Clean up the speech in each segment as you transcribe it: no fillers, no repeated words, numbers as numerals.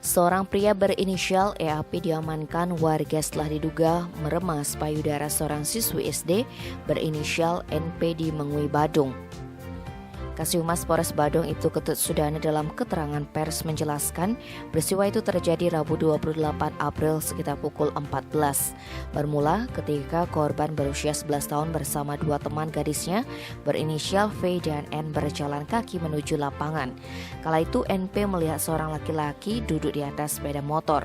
Seorang pria berinisial EAP diamankan warga setelah diduga meremas payudara seorang siswi SD berinisial NP di Mengui, Badung. Kasihumas Polres Badung itu Ketut Sudana dalam keterangan pers menjelaskan peristiwa itu terjadi Rabu 28 April sekitar pukul 14. Bermula ketika korban berusia 11 tahun bersama dua teman gadisnya berinisial V dan N berjalan kaki menuju lapangan. Kala itu NP melihat seorang laki-laki duduk di atas sepeda motor.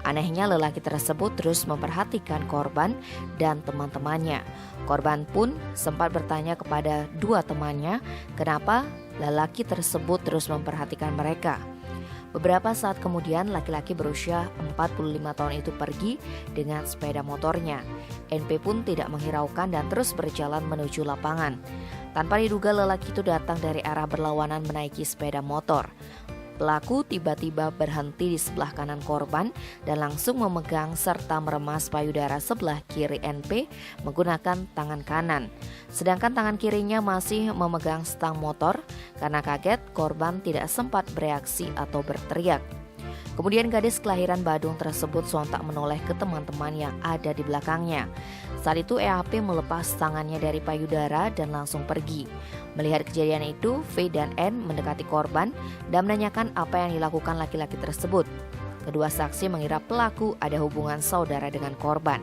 Anehnya lelaki tersebut terus memperhatikan korban dan teman-temannya. Korban pun sempat bertanya kepada dua temannya kenapa lelaki tersebut terus memperhatikan mereka. Beberapa saat kemudian laki-laki berusia 45 tahun itu pergi dengan sepeda motornya. NP pun tidak menghiraukan dan terus berjalan menuju lapangan. Tanpa diduga lelaki itu datang dari arah berlawanan menaiki sepeda motor. Pelaku tiba-tiba berhenti di sebelah kanan korban dan langsung memegang serta meremas payudara sebelah kiri NP menggunakan tangan kanan. Sedangkan tangan kirinya masih memegang stang motor. Karena kaget, korban tidak sempat bereaksi atau berteriak. Kemudian gadis kelahiran Badung tersebut sontak menoleh ke teman-teman yang ada di belakangnya. Saat itu EAP melepas tangannya dari payudara dan langsung pergi. Melihat kejadian itu, V dan N mendekati korban dan menanyakan apa yang dilakukan laki-laki tersebut. Kedua saksi mengira pelaku ada hubungan saudara dengan korban.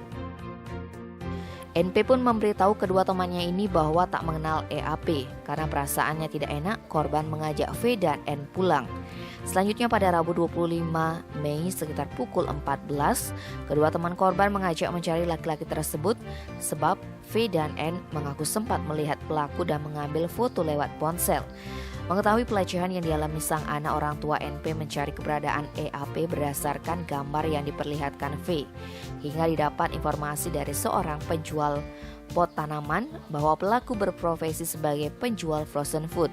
NP pun memberitahu kedua temannya ini bahwa tak mengenal EAP. Karena perasaannya tidak enak, korban mengajak V dan N pulang. Selanjutnya pada Rabu 25 Mei sekitar pukul 14, kedua teman korban mengajak mencari laki-laki tersebut sebab V dan N mengaku sempat melihat pelaku dan mengambil foto lewat ponsel. Mengetahui pelecehan yang dialami sang anak, orang tua NP mencari keberadaan EAP berdasarkan gambar yang diperlihatkan V. Hingga didapat informasi dari seorang penjual pot tanaman bahwa pelaku berprofesi sebagai penjual frozen food.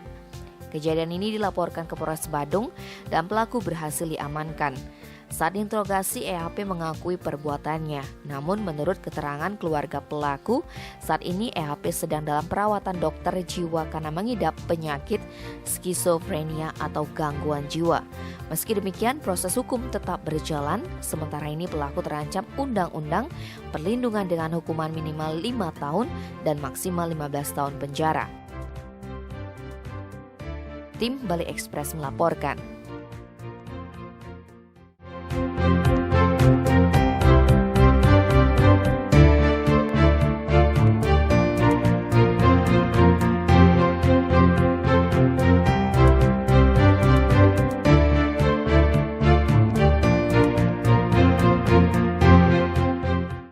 Kejadian ini dilaporkan ke Polres Badung dan pelaku berhasil diamankan. Saat diinterogasi, EAP mengakui perbuatannya. Namun menurut keterangan keluarga pelaku, saat ini EAP sedang dalam perawatan dokter jiwa karena mengidap penyakit skizofrenia atau gangguan jiwa. Meski demikian, proses hukum tetap berjalan. Sementara ini pelaku terancam undang-undang perlindungan dengan hukuman minimal 5 tahun dan maksimal 15 tahun penjara. Tim Bali Express melaporkan.